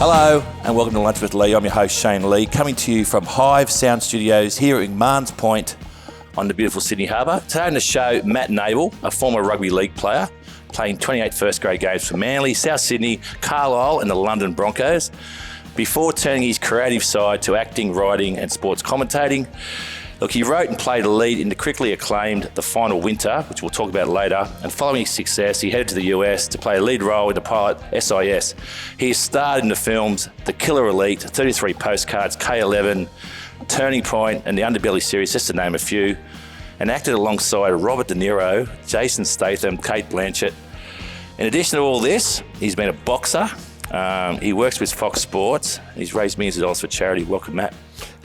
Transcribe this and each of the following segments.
Hello and welcome to Lunch with Lee. I'm your host Shane Lee, coming to you from Hive Sound Studios here at McMahon's Point on the beautiful Sydney Harbour. Today on the show, Matt Nable, a former rugby league player, playing 28 first grade games for Manly, South Sydney, Carlisle and the London Broncos, before turning his creative side to acting, writing and sports commentating. Look, he wrote and played a lead in the critically acclaimed The Final Winter, which we'll talk about later, and following his success, he headed to the US to play a lead role in the pilot SIS. He has starred in the films The Killer Elite, 33 Postcards, K11, Turning Point, and the Underbelly series, just to name a few, and acted alongside Robert De Niro, Jason Statham, Kate Blanchett. In addition to all this, he's been a boxer. He works with Fox Sports. He's raised millions of dollars for charity. Welcome, Matt.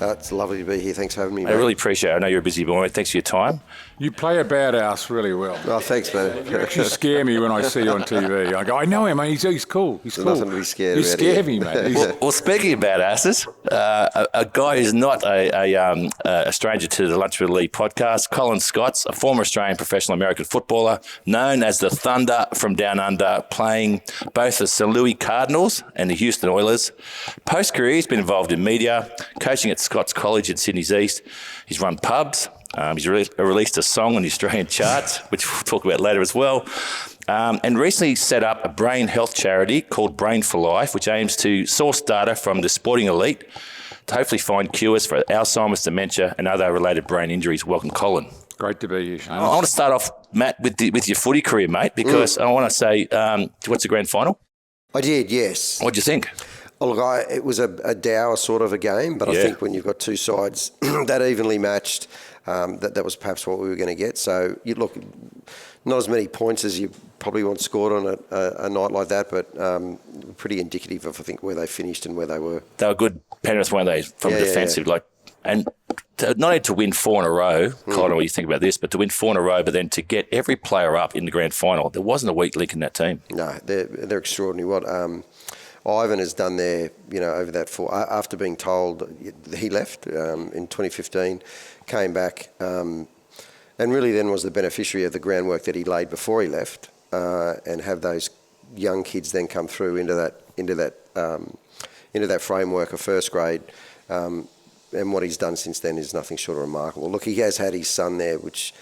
It's lovely to be here. Thanks for having me, mate. I really appreciate it. I know you're a busy boy. Thanks for your time. You play a badass really well. Oh, thanks, man. You actually scare me when I see you on TV. I go, I know him, mate. He's cool. He's There's cool. nothing to be scared You about scare here. me, mate. Well, speaking of badasses, a guy who's not a stranger to the Lunch with Lee podcast, Colin Scotts, a former Australian professional American footballer, known as the Thunder from Down Under, playing both the St. Louis Cardinals and the Houston Oilers. Post-career, he's been involved in media, coaching at Scots College in Sydney's East. He's run pubs. He's released a song on the Australian charts, which we'll talk about later as well. And recently set up a brain health charity called Brain for Life, which aims to source data from the sporting elite to hopefully find cures for Alzheimer's, dementia, and other related brain injuries. Welcome, Colin. Great to be here, Shane. I want to start off, Matt, with your footy career, mate, because I want to say, what's the grand final? I did, yes. What'd you think? Oh, look, it was a dour sort of a game, but I think when you've got two sides that evenly matched, that was perhaps what we were going to get. So, you look, not as many points as you probably want scored on a night like that, but pretty indicative of, I think, where they finished and where they were. They were good Penrith, weren't they, from a defensive, and not only to win 4 in a row, Colin, I don't know what you think about this, but to win 4 in a row, but then to get every player up in the grand final. There wasn't a weak link in that team. No, they're extraordinary. What Ivan has done there, over that after being told he left in 2015, came back, and really then was the beneficiary of the groundwork that he laid before he left, and have those young kids then come through into that framework of first grade. And what he's done since then is nothing short of remarkable. Look, he has had his son there, which...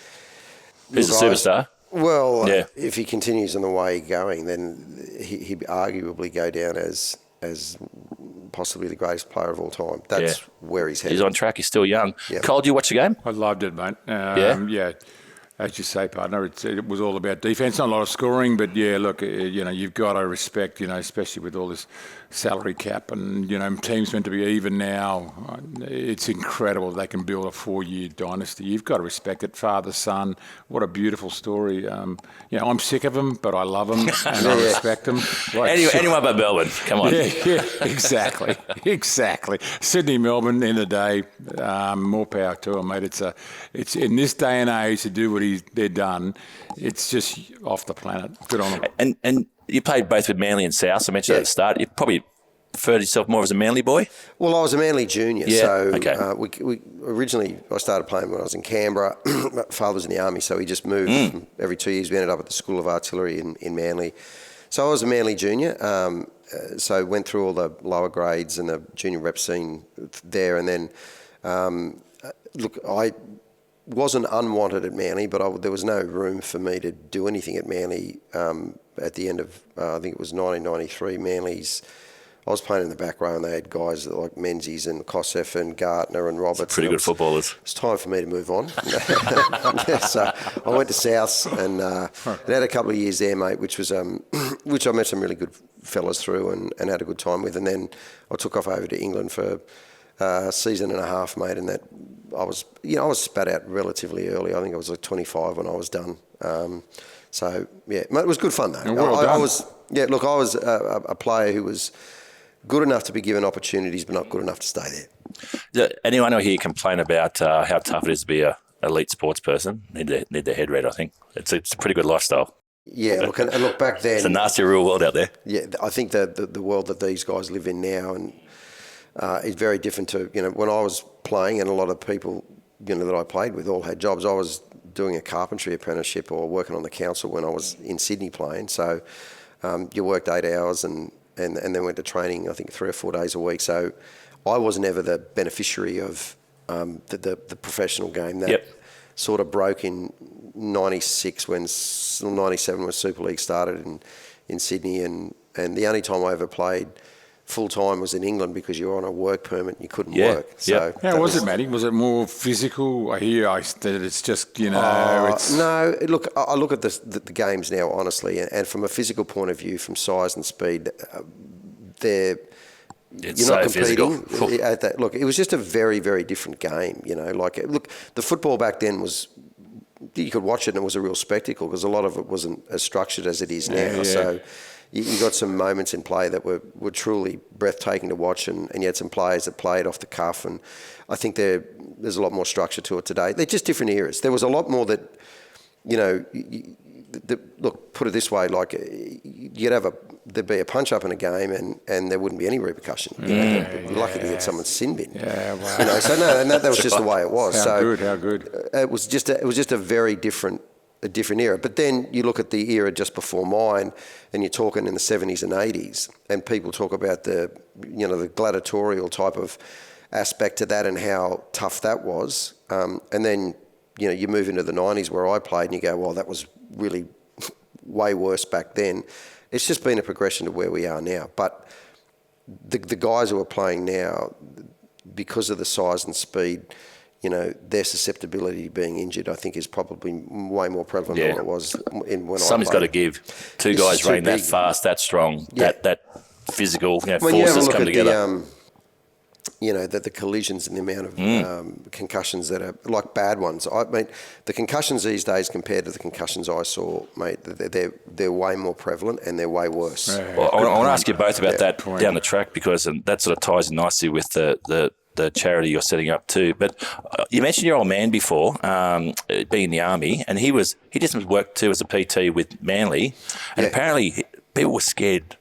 He's a superstar. Well, if he continues on the way going, then he'd arguably go down as possibly the greatest player of all time. That's where he's headed. He's on track. He's still young. Yep. Cole, do you watch the game? I loved it, mate. Yeah. As you say, partner, it was all about defence, not a lot of scoring, but look, you've got to respect, especially with all this salary cap and, teams meant to be even now. It's incredible they can build a 4-year dynasty. You've got to respect it, father, son. What a beautiful story. I'm sick of them, but I love them and I respect them. Anyone but Melbourne, come on. Yeah, exactly. Sydney, Melbourne, end of the day, more power to them, mate. It's in this day and age to do what they're done, it's just off the planet. Good on them. And you played both with Manly and South. I mentioned at the start. You probably referred yourself more as a Manly boy? Well, I was a Manly junior. Yeah, so okay. We originally, I started playing when I was in Canberra. My father was in the army, so he just moved every 2 years. We ended up at the School of Artillery in Manly. So I was a Manly junior. So went through all the lower grades and the junior rep scene there. And then, I wasn't unwanted at Manly, but there was no room for me to do anything at Manly. At the end of, I think it was 1993, Manly's, I was playing in the back row and they had guys like Menzies and Kosef and Gartner and Roberts. Pretty good footballers. It's time for me to move on. So I went to Souths and had a couple of years there, mate, which I met some really good fellas through and had a good time with. And then I took off over to England for a season and a half, mate, and that I was spat out relatively early. I think I was like 25 when I was done. So mate, it was good fun though. I was a player who was good enough to be given opportunities, but not good enough to stay there. Anyone out here complain about how tough it is to be a elite sports person? Need their head read, I think. It's a pretty good lifestyle. Yeah, look, and look back then. It's a nasty real world out there. Yeah, I think the world that these guys live in now and is very different to when I was playing, and a lot of people that I played with all had jobs. I was doing a carpentry apprenticeship or working on the council when I was in Sydney playing. So you worked 8 hours and and then went to training, I think 3 or 4 days a week. So I was never the beneficiary of the professional game. That sort of broke in 96 97 when Super League started in Sydney, and the only time I ever played full time was in England because you were on a work permit and you couldn't work. So how was it, Matty? Was it more physical? I hear that it's just, it's... No, look, I look at the games now, honestly, and from a physical point of view, from size and speed, you're not competing at that. Look, it was just a very, very different game, look, the football back then was, you could watch it and it was a real spectacle because a lot of it wasn't as structured as it is now. So you got some moments in play that were truly breathtaking to watch, and you had some players that played off the cuff, and I think there's a lot more structure to it today. They're just different eras. There was a lot more that, look, put it this way, like there'd be a punch up in a game and there wouldn't be any repercussion. You're lucky to get someone's sin bin. Yeah, wow. So no, and that was just the way it was. How good. It was just a very different era. But then you look at the era just before mine, and you're talking in the 70s and 80s, and people talk about the gladiatorial type of aspect to that and how tough that was. And then, you move into the 90s where I played and you go, well, that was really way worse back then. It's just been a progression to where we are now. But the guys who are playing now, because of the size and speed, their susceptibility to being injured, I think, is probably way more prevalent than it was when Something's got to give. Two guys running that fast, that strong, that physical, forces come together. The collisions and the amount of concussions that are like bad ones. I mean, the concussions these days compared to the concussions I saw, mate, they're way more prevalent and they're way worse. Well, I want to ask you both about that down the track because that sort of ties in nicely with the charity you're setting up too. But you mentioned your old man before, being in the army, and he did some work too as a PT with Manly, and apparently people were scared.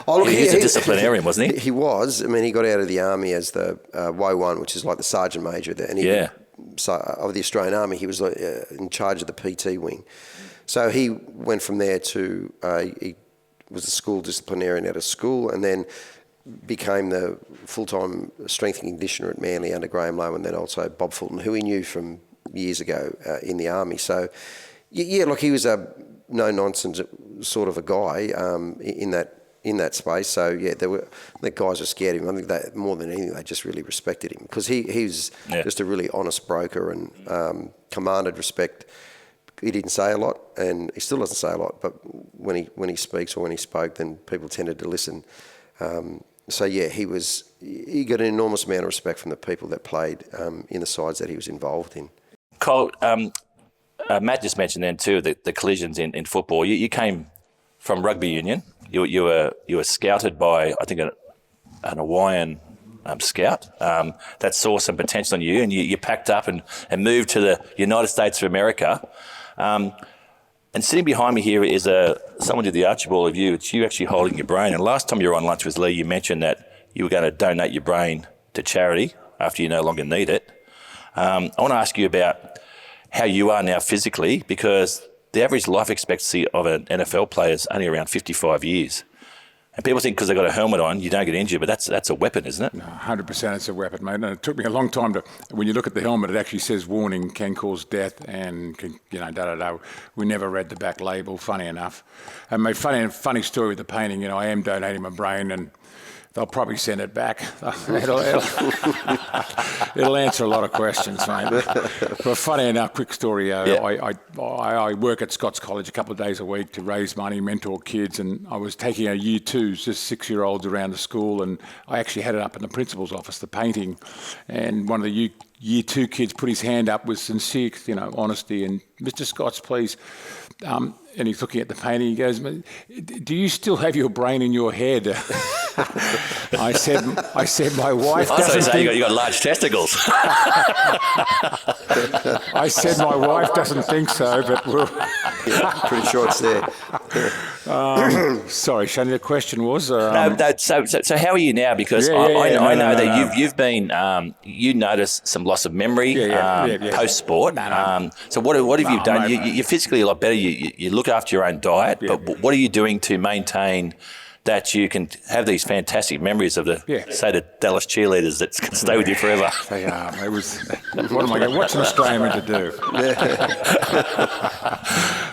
Oh, look, he was a disciplinarian, wasn't he? He was. I mean, he got out of the army as the Y1, which is like the sergeant major there, and of the Australian Army, he was in charge of the PT wing. So he went from there to he was a school disciplinarian at a school, and then became the full-time strength and conditioner at Manly under Graham Lowe, and then also Bob Fulton, who he knew from years ago in the army. So, look, he was a no-nonsense sort of a guy in that space. So, the guys were scared of him. I think that more than anything, they just really respected him because he was just a really honest broker and commanded respect. He didn't say a lot, and he still doesn't say a lot, but when he speaks or when he spoke, then people tended to listen. He got an enormous amount of respect from the people that played in the sides that he was involved in. Cole, Matt just mentioned then too the collisions in football. You came from rugby union. You were scouted by, I think, an Hawaiian scout that saw some potential in you, and you packed up and moved to the United States of America. And sitting behind me here is someone did the Archibald of you. It's you actually holding your brain. And last time you were on lunch with Lee, you mentioned that you were going to donate your brain to charity after you no longer need it. I want to ask you about how you are now physically, because the average life expectancy of an NFL player is only around 55 years. And people think because they've got a helmet on, you don't get injured, but that's a weapon, isn't it? No, 100% it's a weapon, mate. And it took me a long time when you look at the helmet, it actually says warning, can cause death, and can, We never read the back label, funny enough. And my funny story with the painting, I am donating my brain, and they'll probably send it back. It'll answer a lot of questions, mate. But funny enough, quick story. I work at Scotts College a couple of days a week to raise money, mentor kids, and I was taking our year twos, just 6-year-olds around the school, and I actually had it up in the principal's office, the painting, and one of the year two kids put his hand up with sincere, honesty, and Mr. Scotts, please. And he's looking at the painting. He goes, "Do you still have your brain in your head?" I said, "My wife doesn't think..." You got large testicles. I said, "My wife doesn't think so, but we'll..." Pretty sure it's there. Sorry, Shani, the question was... No, so how are you now? Because I know that you've been... you noticed some loss of memory post-sport. So what have you done? You're physically a lot better. You look after your own diet, but what are you doing to maintain that you can have these fantastic memories of say the Dallas cheerleaders that can stay with you forever. They are. It was. What's an Australian meant to do?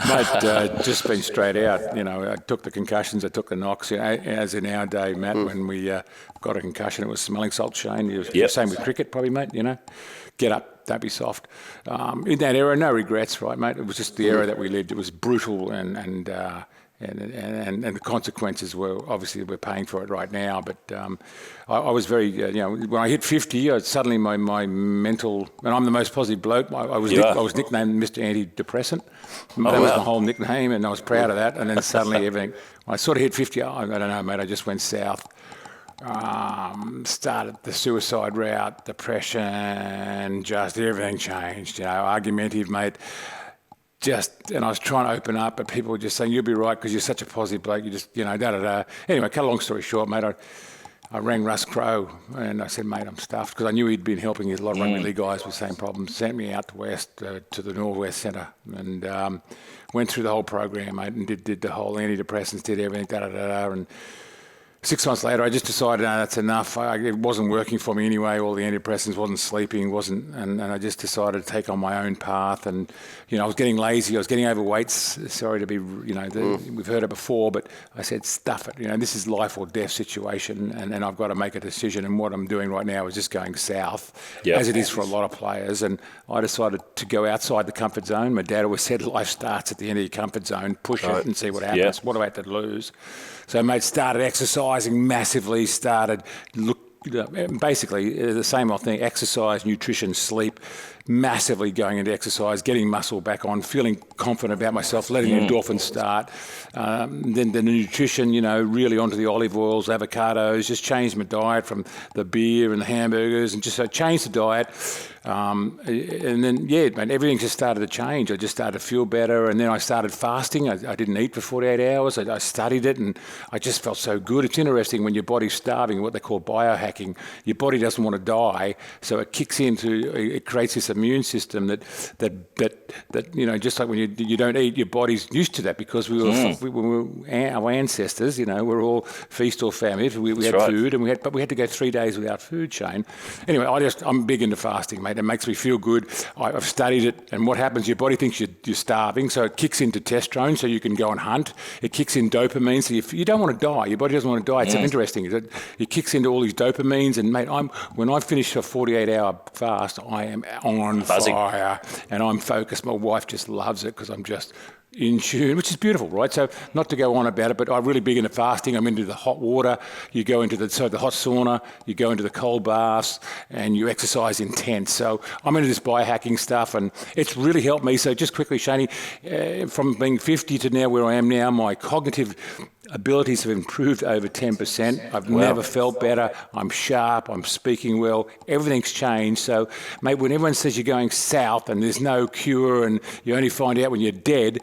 Mate, just been straight out. I took the concussions, I took the knocks. As in our day, Matt, when we got a concussion, it was smelling salt, Shane. Same with cricket, probably, mate. Get up, don't be soft. In that era, no regrets, right, mate? It was just the era that we lived. It was brutal, and the consequences were obviously we're paying for it right now. But I was very, when I hit 50, suddenly my mental, and I'm the most positive bloke. I was nicknamed Mr. Antidepressant. That was my whole nickname, and I was proud of that. And then suddenly everything, when I sort of hit 50, I don't know, mate. I just went south. Started the suicide route, depression, just everything changed. Argumentative, mate. And I was trying to open up, but people were just saying, "You'll be right because you're such a positive bloke." You just, da-da-da. Anyway, cut a long story short, mate, I rang Russ Crowe and I said, "Mate, I'm stuffed," because I knew he'd been helping a lot of rugby league guys with the same problems. Sent me out west to the Northwest Centre and went through the whole program, mate, and did the whole antidepressants, did everything, da-da-da-da. And 6 months later, I just decided, no, that's enough. It wasn't working for me anyway. All the antidepressants, wasn't sleeping, and I just decided to take on my own path. And I was getting lazy. I was getting overweight. Sorry to be, we've heard it before, but I said, stuff it. This is life or death situation, and I've got to make a decision. And what I'm doing right now is just going south, as it is for a lot of players. And I decided to go outside the comfort zone. My dad always said, life starts at the end of your comfort zone. Push it and see what happens. What do I have to lose? So, mate, started exercising massively, basically the same old thing, exercise, nutrition, sleep, massively going into exercise, getting muscle back on, feeling confident about myself, letting endorphins start. Then the nutrition, really onto the olive oils, avocados, just changed my diet from the beer and the hamburgers and just changed the diet. And then, man, everything just started to change. I just started to feel better. And then I started fasting. I didn't eat for 48 hours. I studied it and I just felt so good. It's interesting when your body's starving, what they call biohacking, your body doesn't want to die. So it kicks it creates this immune system that just like when you don't eat, your body's used to that because our ancestors, we're all feast or famine. We had food but we had to go 3 days without food, Shane. Anyway, I'm big into fasting, mate. It makes me feel good. I've studied it, and what happens, your body thinks you're starving, so it kicks into testosterone, so you can go and hunt. It kicks in dopamine, so you don't want to die. Your body doesn't want to die. It's interesting. It kicks into all these dopamines, and, mate, when I finish a 48-hour fast, I am on fire, and I'm focused. My wife just loves it because I'm just in tune, which is beautiful, right? So not to go on about it, but I'm really big into fasting. I'm into the hot water. You go into the hot sauna, you go into the cold baths, and you exercise intense. So I'm into this biohacking stuff, and it's really helped me. So just quickly, Shani, from being 50 to now where I am now, my cognitive abilities have improved over 10%. I've never felt better. I'm sharp. I'm speaking well. Everything's changed. So, mate, when everyone says you're going south and there's no cure and you only find out when you're dead,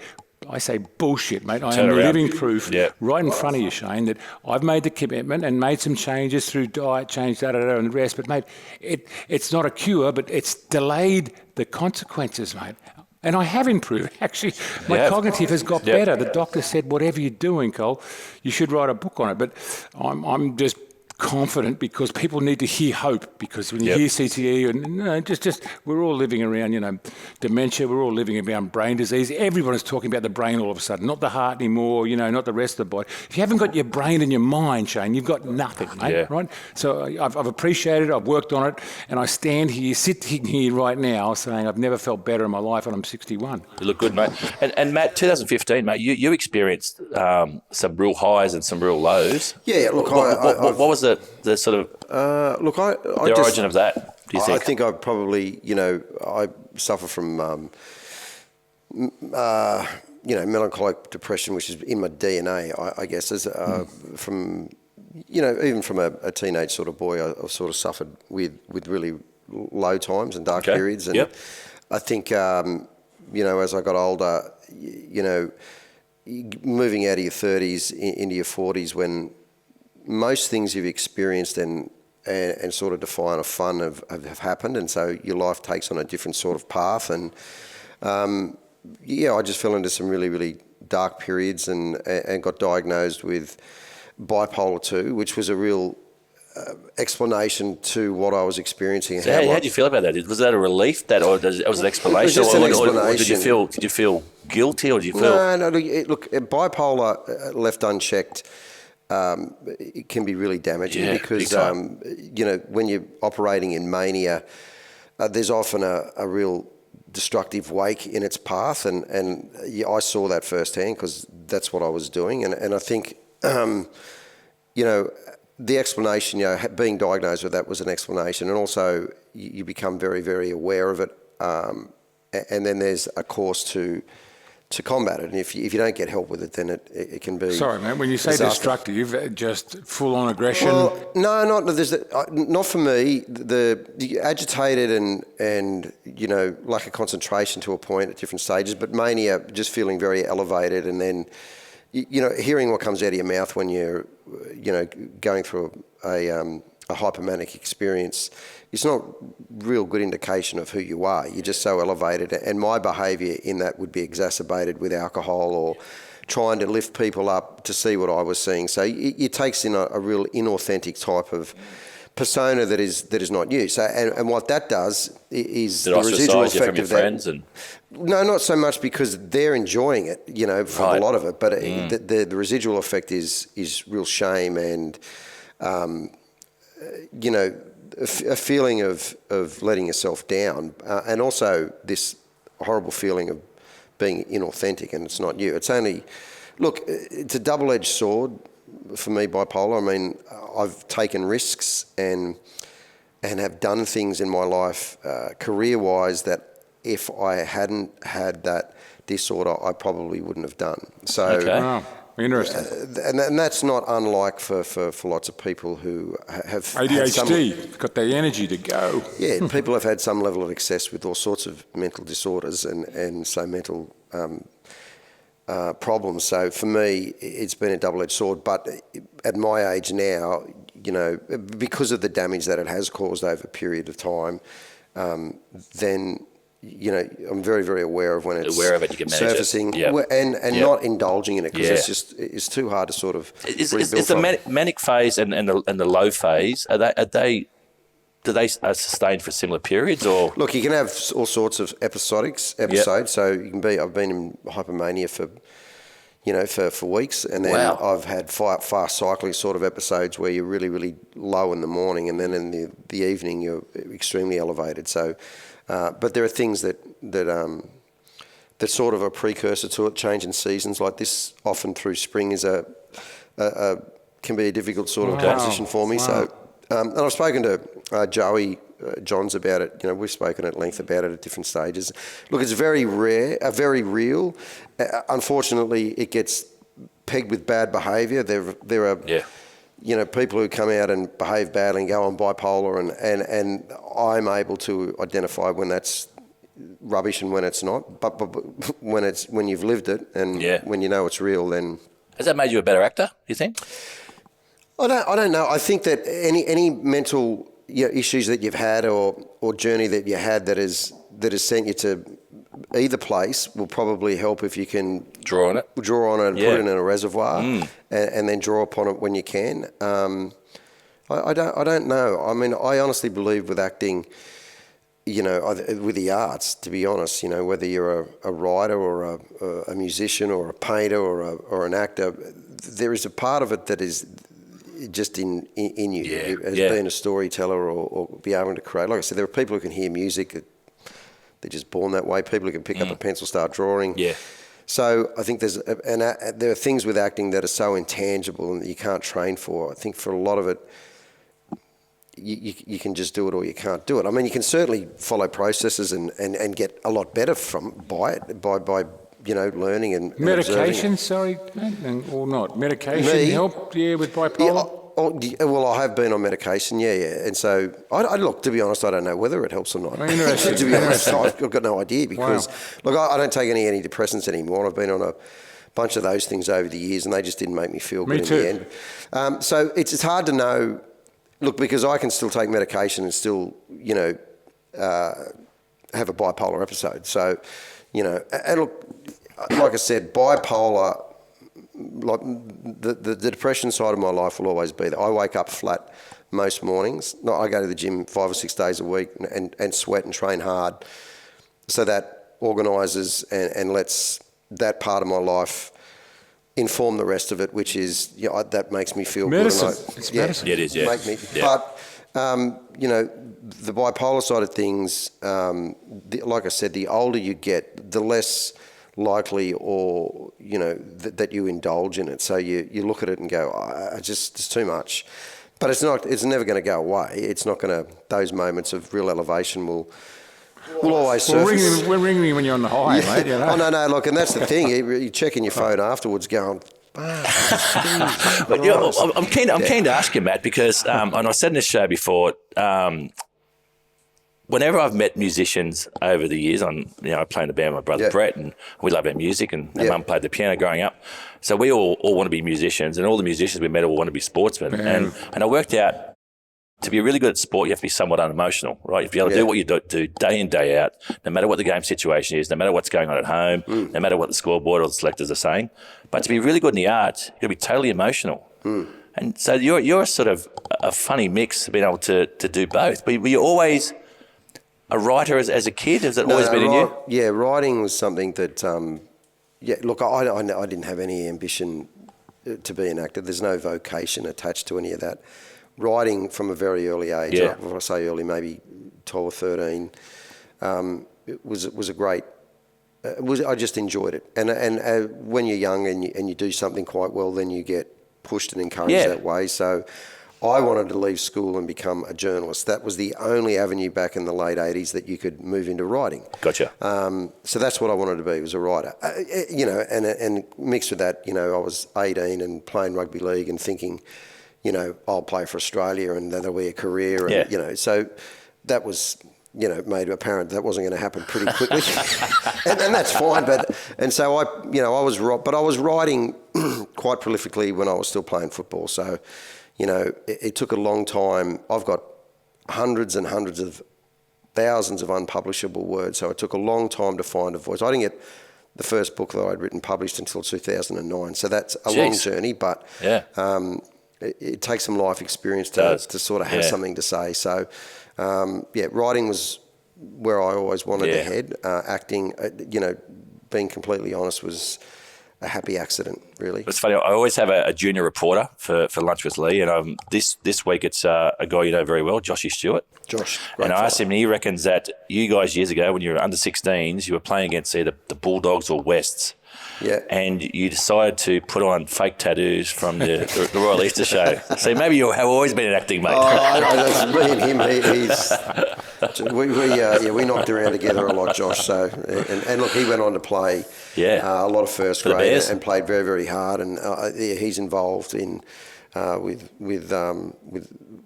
I say bullshit, mate. I am living proof right in front of you, Shane, that I've made the commitment and made some changes through diet change, and the rest. But, mate, it's not a cure, but it's delayed the consequences, mate. And I have improved, actually. My cognitive has got better. The doctor said, whatever you're doing, Cole, you should write a book on it. But I'm just confident because people need to hear hope, because when you hear CTE and we're all living around dementia, we're all living around brain disease. Everyone is talking about the brain all of a sudden, not the heart anymore, not the rest of the body. If you haven't got your brain and your mind, Shane, you've got nothing, mate, right? So I've appreciated it, I've worked on it, and I sitting here right now saying I've never felt better in my life, and I'm 61. You look good, mate. And Matt, 2015, mate, you experienced some real highs and some real lows. Yeah, look, what was the sort of the origin of that, do you think? I think I probably, I suffer from, melancholic depression, which is in my DNA, I guess, as from, even from a teenage sort of boy, I sort of suffered with really low times and dark periods. And I think, as I got older, moving out of your 30s into your 40s, when most things you've experienced and sort of define of fun have happened, and so your life takes on a different sort of path. And I just fell into some really, really dark periods and got diagnosed with bipolar 2, which was a real explanation to what I was experiencing. So how did you feel about that? Was that a relief, or was it an explanation? Just an explanation. Or did you feel guilty, or did you feel... No, look, bipolar left unchecked, it can be really damaging because, when you're operating in mania, there's often a real destructive wake in its path, and I saw that firsthand because that's what I was doing, and I think, the explanation, being diagnosed with that was an explanation, and also you become very, very aware of it, and then there's a course to combat it, and if you don't get help with it, then it can be... Sorry, man, when you say destructive, just full-on aggression? Well, no, not for me. The agitated and lack of concentration to a point at different stages, but mania, just feeling very elevated, and then hearing what comes out of your mouth when you're going through a hypomanic experience. It's not real good indication of who you are. You're just so elevated, and my behaviour in that would be exacerbated with alcohol or trying to lift people up to see what I was seeing. So it takes in a real inauthentic type of persona that is not you. So and what that does is the residual effect of that. Friends no, not so much because they're enjoying it, for a lot of it, but the residual effect is real shame and a feeling of letting yourself down, and also this horrible feeling of being inauthentic, and it's not you. It's only, look, it's a double-edged sword for me, bipolar. I mean, I've taken risks and have done things in my life, career-wise, that if I hadn't had that disorder, I probably wouldn't have done. So, okay. Wow. Interesting. And that's not unlike for lots of people who have ADHD, got the energy to go. Yeah, people have had some level of excess with all sorts of mental disorders and so mental problems. So for me, it's been a double-edged sword. But at my age now, because of the damage that it has caused over a period of time, then... I'm very, very aware of when it's you can surfacing and not indulging in it because it's too hard to sort of rebuild is the manic phase and the low phase, do they sustain for similar periods? Or look, you can have all sorts of episodes. So you can I've been in hypomania for weeks, and then I've had fast cycling sort of episodes where you're really, really low in the morning, and then in the evening you're extremely elevated. So. But there are things that sort of a precursor to it. Change in seasons like this, often through spring, is can be a difficult sort of transition for me. Wow. So, and I've spoken to Joey Johns about it. We've spoken at length about it at different stages. Look, it's very rare, very real. Unfortunately, it gets pegged with bad behaviour. There are. People who come out and behave badly and go on bipolar, and I'm able to identify when that's rubbish and when it's not. But when you've lived it and when you know it's real, then has that made you a better actor, you think? I don't know. I think that any mental issues that you've had or journey that you had that has sent you to either place will probably help if you can draw on it and put it in a reservoir and then draw upon it when you can. I don't know. I mean, I honestly believe with acting, with the arts, to be honest, whether you're a writer or a musician or a painter or an actor, there is a part of it that is just in you as being a storyteller or be able to create. Like I said, there are people who can hear music. They're just born that way. People who can pick up a pencil, start drawing. Yeah. So I think there are things with acting that are so intangible and that you can't train for. I think for a lot of it, you can just do it or you can't do it. I mean, you can certainly follow processes and get a lot better by learning and medication. Observing. Or not medication help with bipolar. Well, I have been on medication, and so I look. To be honest, I don't know whether it helps or not. To be honest, I've got no idea because look, I don't take any antidepressants anymore. I've been on a bunch of those things over the years, and they just didn't make me feel good in the end. So it's hard to know. Look, because I can still take medication and still, have a bipolar episode. So, and look, like I said, bipolar like the depression side of my life will always be there. I wake up flat most mornings. No, I go to the gym 5 or 6 days a week and sweat and train hard. So that organises and lets that part of my life inform the rest of it, which is that makes me feel medicine. good. It's medicine. Yeah, it is. Yeah. But the bipolar side of things, like I said, the older you get, the less likely or that you indulge in it. So you look at it and go, it's too much. But it's never going to go away. It's not going to. Those moments of real elevation will always surface. We're ringing when you're on the high, mate. You know? Oh no! Look, and that's the thing. You're checking your phone afterwards, going. But I'm keen to ask you, Matt, because and I said in this show before. Whenever I've met musicians over the years, I play in the band with my brother Brett, and we love our music, and our mum played the piano growing up. So we all want to be musicians, and all the musicians we met all want to be sportsmen. And I worked out, to be really good at sport, you have to be somewhat unemotional, right? You have to be able to do what you do day in, day out, no matter what the game situation is, no matter what's going on at home, no matter what the scoreboard or the selectors are saying. But to be really good in the arts, you've got to be totally emotional. And so you're sort of a funny mix of being able to do both. But were you always a writer as a kid? Has it always been in you? Yeah, writing was something that, look, I didn't have any ambition to be an actor. There's no vocation attached to any of that. Writing from a very early age, if I say early, maybe 12 or 13, it was a great, I just enjoyed it. And when you're young and you do something quite well, then you get pushed and encouraged that way. So I wanted to leave school and become a journalist. That was the only avenue back in the late 80s that you could move into writing. Gotcha. So that's what I wanted to be, was a writer. And mixed with that, I was 18 and playing rugby league and thinking, I'll play for Australia and that'll be a career. And, so that was, made apparent that wasn't going to happen pretty quickly. and that's fine. So I was writing quite prolifically when I was still playing football. So, it took a long time. I've got hundreds and hundreds of thousands of unpublishable words, so it took a long time to find a voice. I didn't get the first book that I'd written published until 2009, so that's a long journey, but it takes some life experience to sort of have something to say. So, writing was where I always wanted to head. Acting, being completely honest, was a happy accident, really. It's funny. I always have a junior reporter for Lunch with Lee, and this week it's a guy you know very well, Joshy Stewart. Josh, and I asked him, and he reckons that you guys years ago, when you were under 16s, you were playing against either the Bulldogs or Wests. Yeah. And you decided to put on fake tattoos from the Royal Easter Show. So maybe you have always been an acting mate. That's me and him. We knocked around together a lot, Josh. So and look, he went on to play a lot of first grade and played very, very hard. And he's involved in with our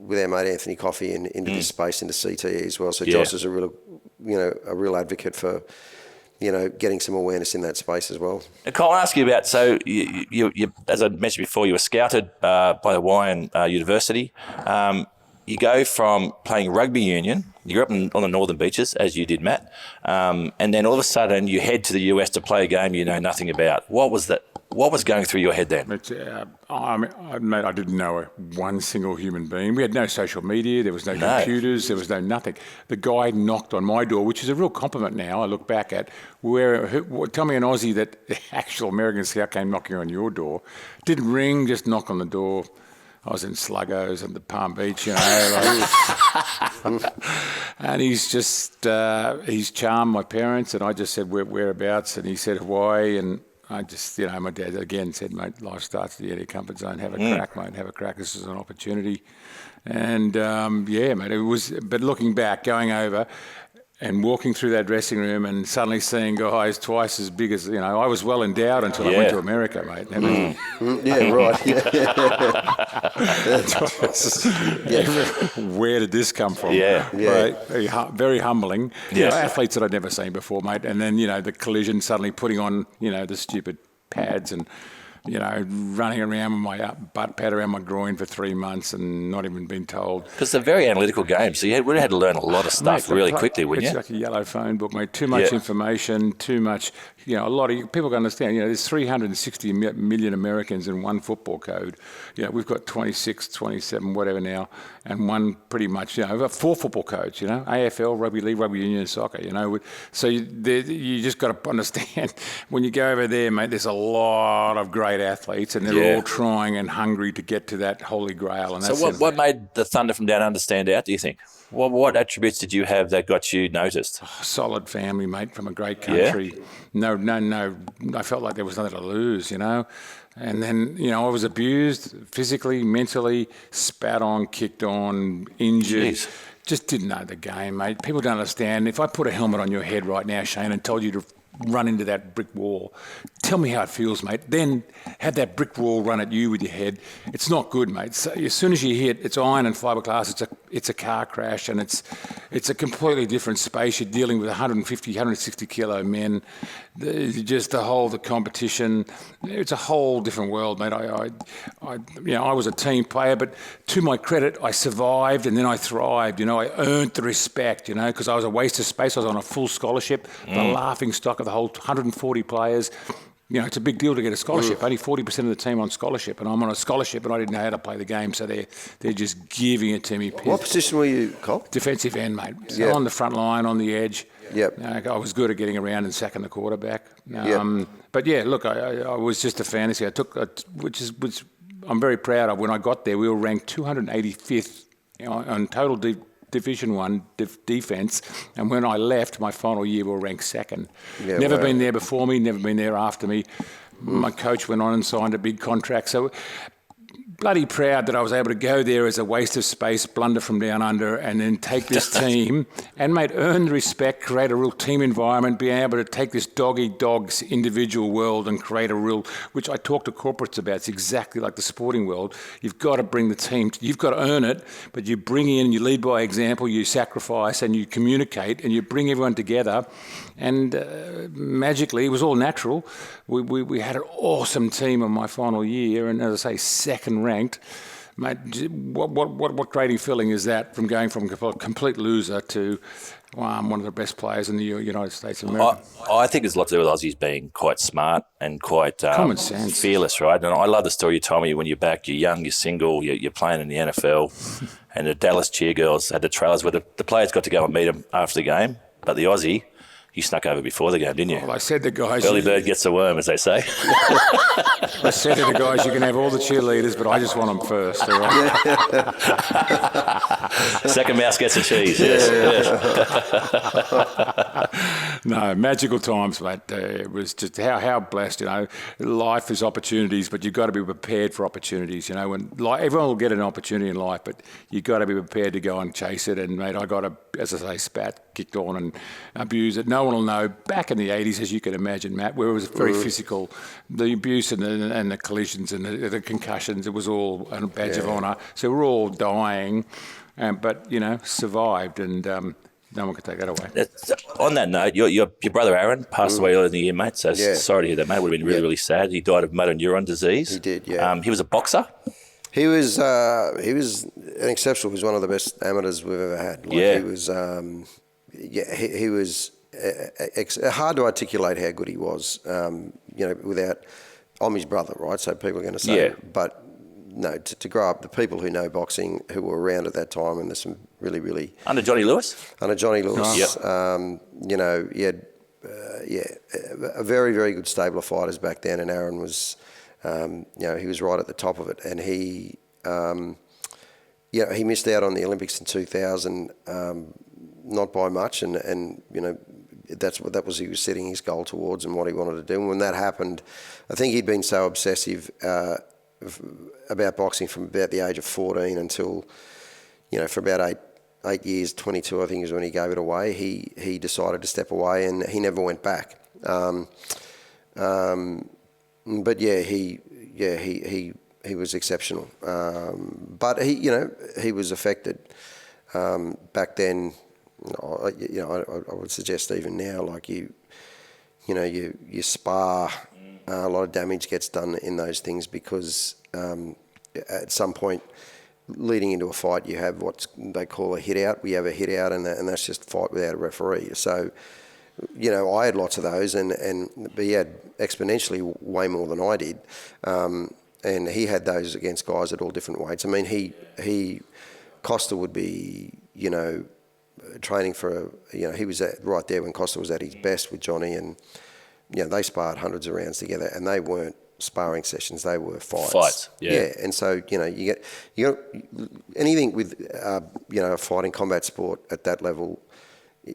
mate Anthony Coffey into this space, into CTE as well. So Josh is a real advocate for getting some awareness in that space as well. Colin, I'll ask you about, so you as I mentioned before, you were scouted by Hawaiian University. You go from playing rugby union, you grew up on the northern beaches, as you did, Matt, and then all of a sudden you head to the US to play a game you know nothing about. What was that? What was going through your head then? I didn't know one single human being. We had no social media. There was no computers. There was no nothing. The guy knocked on my door, which is a real compliment now. I look back at tell me an Aussie that the actual American scout came knocking on your door. Didn't ring, just knock on the door. I was in Sluggos and the Palm Beach, and he's charmed my parents, and I just said whereabouts, and he said Hawaii, and I just, my dad again said, mate, life starts at the edge of your comfort zone. Have a crack, mate. Have a crack. This is an opportunity. And, mate, it was, but looking back, going over and walking through that dressing room and suddenly seeing guys twice as big as, I was well endowed until I went to America, mate. Where did this come from? Right? Very humbling. Athletes that I'd never seen before, mate. And then, the collision, suddenly putting on, the stupid pads and running around with my butt pad around my groin for 3 months and not even been told. Because they're very analytical games, so you really had to learn a lot of stuff really quickly, wouldn't you? It's like a yellow phone book, mate. Too much information, too much. A lot of people can understand. There's 360 million Americans in one football code. We've got 26, 27, whatever now, and one pretty much. We've got 4 football codes. AFL, rugby league, rugby union, soccer. So you just got to understand when you go over there, mate. There's a lot of great athletes, and they're all trying and hungry to get to that holy grail. And so what made the Thunder from Down Under stand out, do you think? What attributes did you have that got you noticed? Solid family, mate, from a great country. No. I felt like there was nothing to lose, And then, I was abused physically, mentally, spat on, kicked on, injured. Jeez. Just didn't know the game, mate. People don't understand. If I put a helmet on your head right now, Shane, and told you to run into that brick wall, tell me how it feels, mate. Then have that brick wall run at you with your head. It's not good, mate. So as soon as you hit, it's iron and fiberglass. It's a car crash, and it's a completely different space. You're dealing with 150, 160 kilo men. The competition. It's a whole different world, mate. I was a team player, but to my credit, I survived and then I thrived. I earned the respect. Because I was a waste of space. I was on a full scholarship, the laughing stock of the whole 140 players. It's a big deal to get a scholarship. Only 40% of the team on scholarship, and I'm on a scholarship, and I didn't know how to play the game, so they're just giving it to me. What position were you, Col? Defensive end, mate. So on the front line, on the edge. Yep. I was good at getting around and sacking the quarterback. But look, I was just a fantasy. I took, which I'm very proud of. When I got there, we were ranked 285th on total Division 1 defence, and when I left my final year, we were ranked 2nd. Never been there before me, never been there after me. My coach went on and signed a big contract, so bloody proud that I was able to go there as a waste of space, blunder from down under, and then take this team and, mate, earn the respect, create a real team environment, being able to take this dog-eat-dog's individual world and create a real, which I talk to corporates about. It's exactly like the sporting world. You've got to bring the team, you've got to earn it, but you bring in, you lead by example, you sacrifice and you communicate and you bring everyone together. And magically, it was all natural. We had an awesome team in my final year, and as I say, 2nd ranked. Mate, what great feeling is that, from going from a complete loser to one of the best players in the United States of America? I think there's a lot to do with Aussies being quite smart and quite common sense, fearless, right? And I love the story you told me when you're back, you're young, you're single, you're playing in the NFL, and the Dallas Cheergirls had the trailers where the players got to go and meet them after the game, but the Aussie, you snuck over before the game, didn't you? Well, I said to the guys... Early bird gets the worm, as they say. I said to the guys, you can have all the cheerleaders, but I just want them first, all right? Second mouse gets the cheese, yes. No, magical times, mate. It was just how blessed, Life is opportunities, but you've got to be prepared for opportunities, When everyone will get an opportunity in life, but you've got to be prepared to go and chase it. And, mate, I got a, as I say, spat, kicked on and abused it. No one will know. Back in the 80s, as you can imagine, Matt, where it was very physical, the abuse and the collisions and the concussions, it was all a badge of honour. So we're all dying, but, survived, and no one could take that away. On that note, your brother Aaron passed away earlier in the year, mate, so sorry to hear that, mate. It would have been really, really sad. He died of motor neuron disease. He did, yeah. He was a boxer. He was an exceptional. He was one of the best amateurs we've ever had. He was, he was hard to articulate how good he was. Without, I'm his brother, right? So people are going to say, but no, to grow up, the people who know boxing, who were around at that time, and there's some really, really under Johnny Lewis. He had, a very, very good stable of fighters back then, and Aaron was. He was right at the top of it, and he missed out on the Olympics in 2000, not by much, and that was he was setting his goal towards and what he wanted to do. And when that happened, I think he'd been so obsessive about boxing from about the age of 14 until, for about eight years, 22 I think is when he gave it away. He decided to step away, and he never went back. But he was exceptional. But he was affected back then. I would suggest even now, like you spar a lot of damage gets done in those things because at some point leading into a fight, you have what they call a hit out. We have a hit out, and that's just a fight without a referee. So, I had lots of those, but he had exponentially way more than I did. And he had those against guys at all different weights. I mean, Costa would be, training for, he was right there when Costa was at his best with Johnny, and, they sparred hundreds of rounds together, and they weren't sparring sessions, they were fights. Yeah. And so, you get anything with, a fighting combat sport at that level,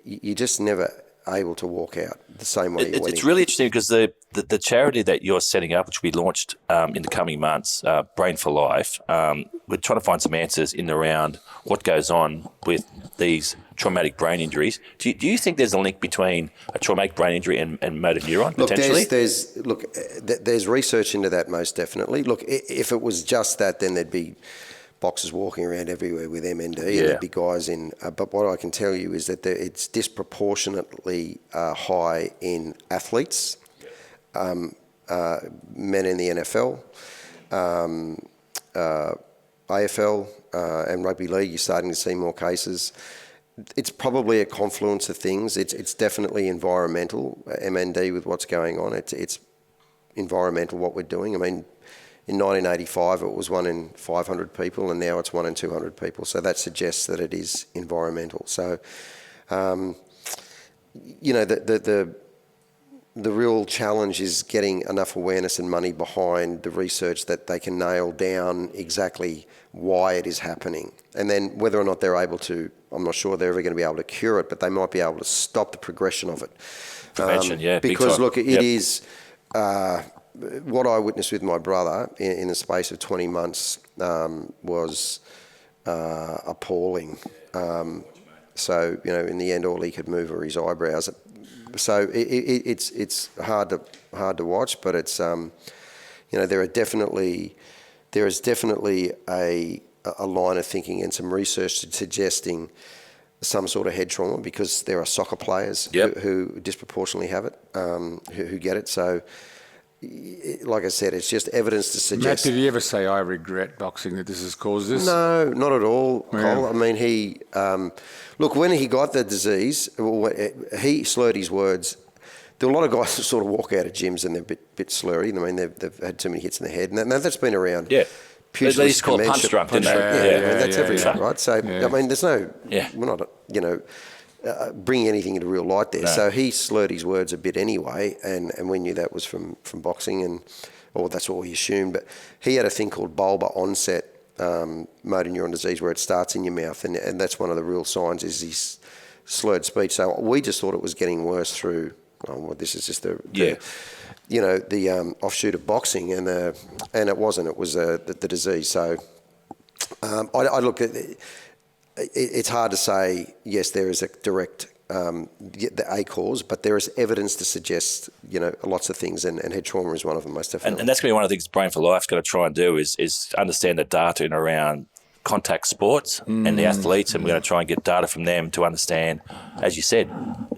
you just never able to walk out the same way you went in. It's really interesting because the charity that you're setting up, which we launched in the coming months, Brain for Life, we're trying to find some answers in and around what goes on with these traumatic brain injuries. Do you think there's a link between a traumatic brain injury and motor neuron, potentially? There's research into that, most definitely. Look, if it was just that, then there'd be boxers walking around everywhere with MND, and there'd be guys in. But what I can tell you is that it's disproportionately high in athletes, men in the NFL, AFL, and rugby league. You're starting to see more cases. It's probably a confluence of things. It's definitely environmental, MND, with what's going on. It's environmental, what we're doing. I mean, in 1985, it was 1 in 500 people, and now it's 1 in 200 people. So that suggests that it is environmental. So, the real challenge is getting enough awareness and money behind the research that they can nail down exactly why it is happening. And then whether or not they're able to, I'm not sure they're ever going to be able to cure it, but they might be able to stop the progression of it. Prevention, because, look, it is... what I witnessed with my brother in the space of 20 months was appalling. So, in the end, all he could move were his eyebrows. So it's hard to watch, but it's there is definitely a line of thinking and some research suggesting some sort of head trauma, because there are soccer players who disproportionately have it, who get it. So, like I said, it's just evidence to suggest... Matt, did he ever say, I regret boxing, that this has caused this? No, not at all, Cole. I mean, he... look, when he got the disease, he slurred his words. There are a lot of guys that sort of walk out of gyms and they're a bit slurry. I mean, they've had too many hits in the head. And that's been around. Yeah. They used to call it punch drunk, didn't they? Yeah, that's everything, right? So, I mean, there's no... We're not, bring anything into real light there. No. So he slurred his words a bit anyway, and we knew that was from boxing, or that's what we assumed. But he had a thing called bulbar onset motor neuron disease, where it starts in your mouth, and that's one of the real signs is his slurred speech. So we just thought it was getting worse through, this is just the offshoot of boxing, and it wasn't. It was the disease. So I look at it. It's hard to say, yes, there is a direct a cause, but there is evidence to suggest, lots of things, and head trauma is one of them, most definitely. And that's going to be one of the things Brain for Life's got to try and do is understand the data in around contact sports and the athletes, and we're going to try and get data from them to understand, as you said,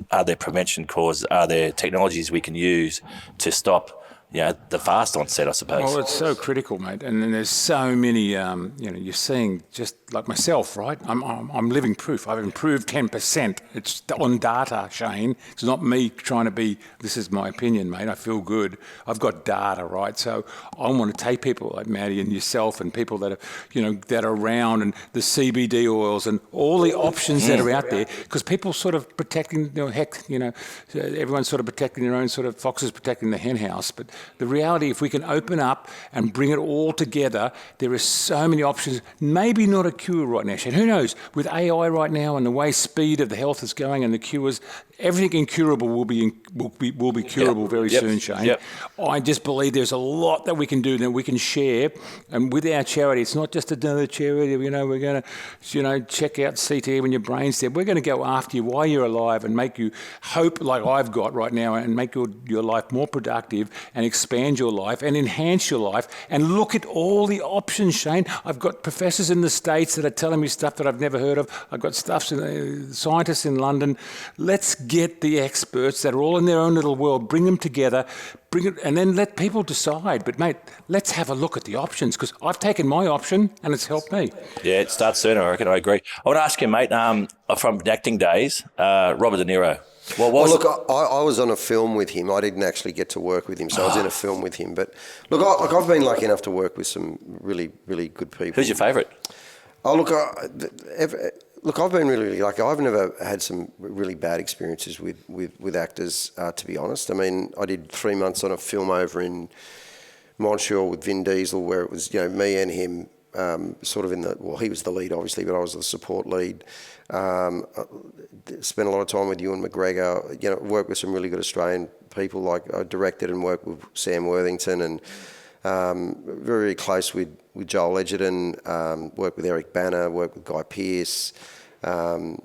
are there prevention causes, are there technologies we can use to stop the fast onset, I suppose. Well, it's so critical, mate. And then there's so many, you're seeing, just like myself, right? I'm living proof. I've improved 10%. It's on data, Shane. It's not me trying to be, this is my opinion, mate. I feel good. I've got data, right? So I want to take people like Maddie and yourself and people that are, that are around, and the CBD oils and all the options that are out there, because people sort of protecting, everyone's sort of protecting their own sort of, foxes protecting the hen house. But the reality, if we can open up and bring it all together, there are so many options. Maybe not a cure right now, Shane. Who knows? With AI right now and the way speed of the health is going and the cures, everything incurable will be curable very soon, Shane. Yep. I just believe there's a lot that we can do, that we can share. And with our charity, it's not just another charity. We're going to, check out CT when your brain's dead. We're going to go after you while you're alive and make you hope like I've got right now, and make your life more productive. And expand your life and enhance your life, and look at all the options, Shane. I've got professors in the States that are telling me stuff that I've never heard of. I've got scientists in London. Let's get the experts that are all in their own little world, bring them together, and then let people decide. But, mate, let's have a look at the options, because I've taken my option and it's helped me. Yeah, it starts sooner, I reckon. I agree. I want to ask you, mate, from acting days, Robert De Niro. Well, look, I was on a film with him. I didn't actually get to work with him, so I was in a film with him. But look, I've been lucky enough to work with some really, really good people. Who's your favourite? Oh, look, I've been really lucky. I've never had some really bad experiences with actors, to be honest. I mean, I did 3 months on a film over in Montreal with Vin Diesel, where it was, me and him, sort of he was the lead, obviously, but I was the support lead. Spent a lot of time with Ewan McGregor, worked with some really good Australian people, like I directed and worked with Sam Worthington, and very, very close with Joel Edgerton, worked with Eric Bana, worked with Guy Pearce. Plum,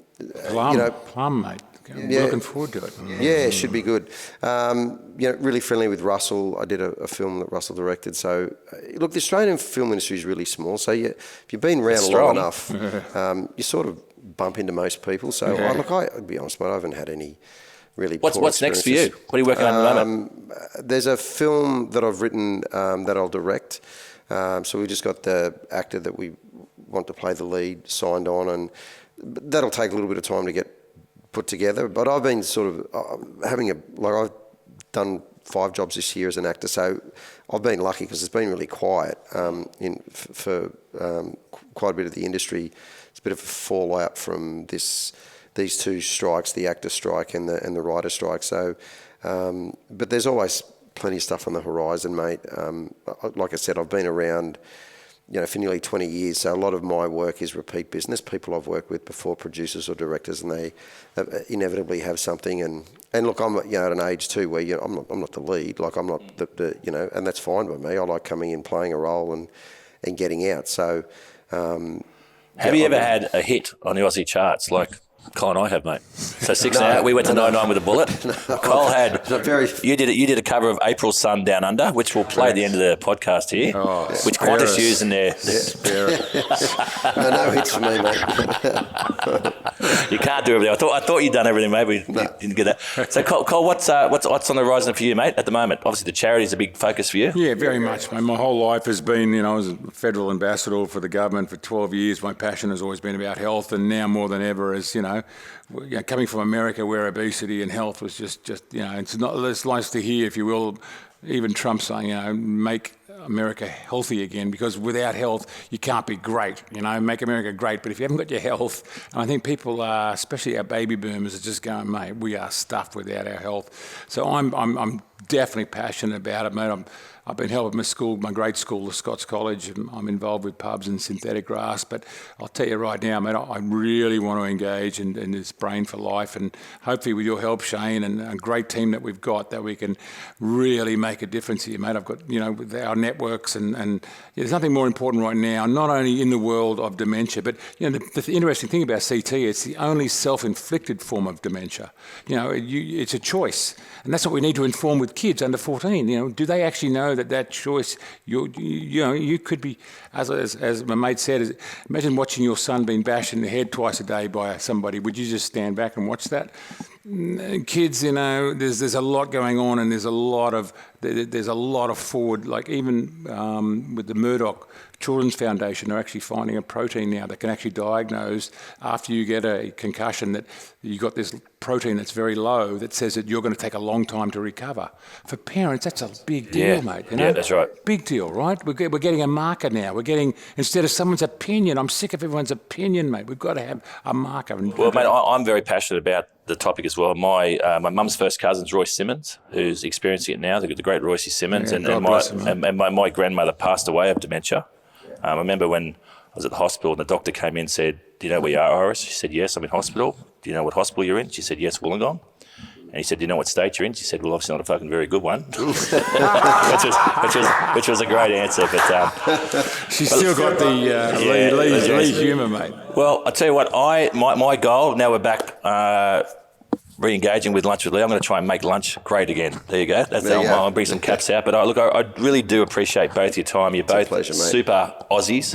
mate. I'm looking forward to it. Yeah, it should be good. Really friendly with Russell. I did a film that Russell directed. So, look, the Australian film industry is really small. So, if you've been around long enough, you sort of bump into most people. So, I'll be honest, mate, I haven't had any really poor What's next for you? What are you working on at the moment? There's a film that I've written that I'll direct. So, we just got the actor that we want to play the lead signed on, and that'll take a little bit of time to get put together, but I've been sort of I've done 5 jobs this year as an actor, so I've been lucky because it's been really quiet for quite a bit of the industry. It's a bit of a fallout from these 2 strikes, the actor strike and the writer strike. So, but there's always plenty of stuff on the horizon, mate. Like I said, I've been around, for nearly 20 years, so a lot of my work is repeat business. People I've worked with before, producers or directors, and they inevitably have something. And look, I'm at an age too where I'm not the lead. Like I'm not the and that's fine by me. I like coming in, playing a role, and getting out. So, have you ever had a hit on the Aussie charts like Colin and I have, mate? So 6 out, we went to 99 with a bullet. Cole had. You did a cover of April Sun Down Under, which we'll play at the end of the podcast here, which Qantas use in their. No hits for me, mate. You can't do everything. I thought you'd done everything, mate. We didn't get that. So Cole, what's on the horizon for you, mate? At the moment, obviously the charity is a big focus for you. Yeah, very much, mate. My whole life has been, I was a federal ambassador for the government for 12 years. My passion has always been about health, and now more than ever is, coming from America where obesity and health was just it's nice to hear, if you will, even Trump saying, make America healthy again, because without health you can't be great. Make America great, but if you haven't got your health, and I think people, especially our baby boomers, are just going, mate, we are stuffed without our health. So I'm definitely passionate about it, mate. I've been helping my grade school, the Scotts College, and I'm involved with pubs and synthetic grass. But I'll tell you right now, mate, I really want to engage in this Brain for Life, and hopefully with your help, Shane, and a great team that we've got, that we can really make a difference here, mate. I've got, with our networks, and there's nothing more important right now, not only in the world of dementia, but, the interesting thing about CT, it's the only self-inflicted form of dementia. It's a choice. And that's what we need to inform with kids under 14. Do they actually know that choice, you could be, as my mate said, imagine watching your son being bashed in the head twice a day by somebody. Would you just stand back and watch that? Kids, there's a lot going on, and there's a lot of forward, like even with the Murdoch Children's Foundation, they're actually finding a protein now that can actually diagnose after you get a concussion that you got this protein that's very low that says that you're going to take a long time to recover. For parents, that's a big deal, mate. Yeah, that's right. Big deal, right? We're getting a marker now. We're getting, instead of someone's opinion, I'm sick of everyone's opinion, mate. We've got to have a marker. Well, mate, I'm very passionate about the topic as well. My mum's first cousin's Royce Simmons, who's experiencing it now. The great Royce Simmons, and my grandmother passed away of dementia. I remember when I was at the hospital and the doctor came in and said, "Do you know where you are, Iris?" She said, "Yes, I'm in hospital." "Do you know what hospital you're in?" She said, "Yes, Wollongong." And he said, "Do you know what state you're in?" She said, "Well, obviously not a fucking very good one," which was a great answer. But she's still got the Lee humour, mate. Well, I tell you what, my goal. Now we're back re-engaging with Lunch with Lee. I'm going to try and make lunch great again. There you go. That's There you go. I'll bring some caps out. But I really do appreciate both your time. You're both pleasure, mate. super Aussies.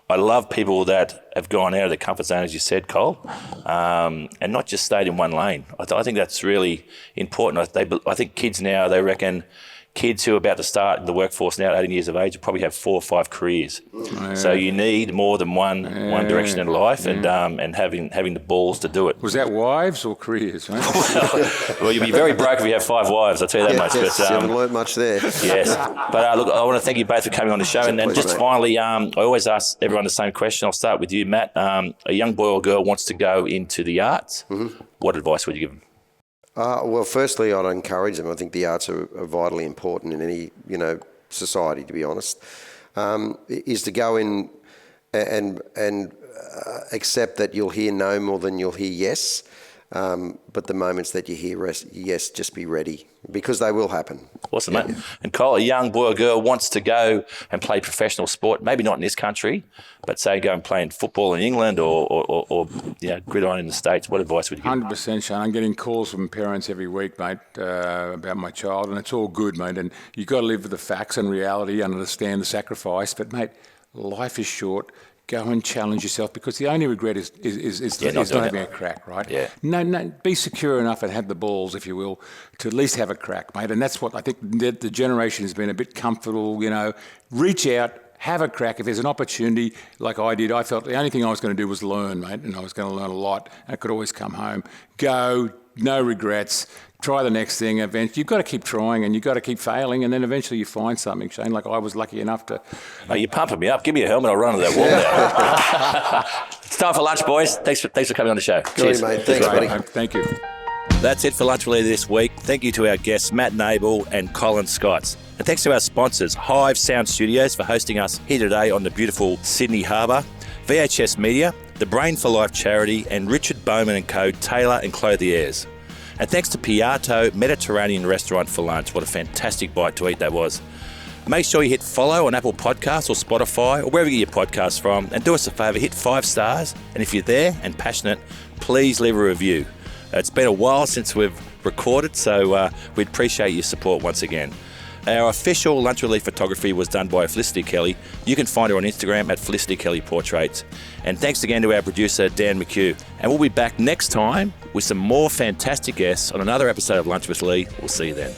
I love people that have gone out of their comfort zone, as you said, Cole, and not just stayed in one lane. I think that's really important. I think kids now, they reckon kids who are about to start the workforce now at 18 years of age will probably have 4 or 5 carees. Yeah. So you need more than one direction in life, and having the balls to do it. Was that wives or careers, mate? Well, you'll be very broke if you have 5 wives, I'll tell you that much. Yes, But, you haven't learnt much there. Yes. But look, I want to thank you both for coming on the show. And pleasure, just mate. finally, I always ask everyone the same question. I'll start with you, Matt. A young boy or girl wants to go into the arts. Mm-hmm. What advice would you give them? Well, firstly, I'd encourage them. I think the arts are vitally important in any, society, to be honest. Is to go in and accept that you'll hear no more than you'll hear yes. But the moments that you hear yes, just be ready, because they will happen. Awesome, mate. And Cole, a young boy or girl wants to go and play professional sport, maybe not in this country, but say go and play in football in England or gridiron in the States. What advice would you give? 100%, Shane. I'm getting calls from parents every week, mate, about my child, and it's all good, mate. And you've got to live with the facts and reality and understand the sacrifice. But, mate, life is short. Go and challenge yourself, because the only regret is not having a crack, right? Yeah. No, be secure enough and have the balls, if you will, to at least have a crack, mate. And that's what I think the generation has been a bit comfortable, reach out, have a crack. If there's an opportunity, like I did, I felt the only thing I was going to do was learn, mate, and I was going to learn a lot. I could always come home. Go, no regrets. Try the next thing. Eventually, you've got to keep trying and you've got to keep failing, and then eventually you find something, Shane. Like I was lucky enough to. Oh, you're pumping me up. Give me a helmet. I'll run to that wall there. It's time for lunch, boys. Thanks for coming on the show. Cheers, mate. Thanks, buddy. Thank you. That's it for Lunch with Lee this week. Thank you to our guests, Matt Nable and Colin Scotts. And thanks to our sponsors, Hive Sound Studios, for hosting us here today on the beautiful Sydney Harbour, VHS Media, the Brain for Life charity, and Richard Bowman & Co. Tailor and Clothiers. And thanks to Piatto Mediterranean Restaurant for lunch. What a fantastic bite to eat that was. Make sure you hit follow on Apple Podcasts or Spotify or wherever you get your podcasts from. And do us a favour, hit 5 stars. And if you're there and passionate, please leave a review. It's been a while since we've recorded, so we'd appreciate your support once again. Our official Lunch with Lee photography was done by Felicity Kelly. You can find her on Instagram at Felicity Kelly Portraits. And thanks again to our producer, Dan McHugh. And we'll be back next time with some more fantastic guests on another episode of Lunch with Lee. We'll see you then.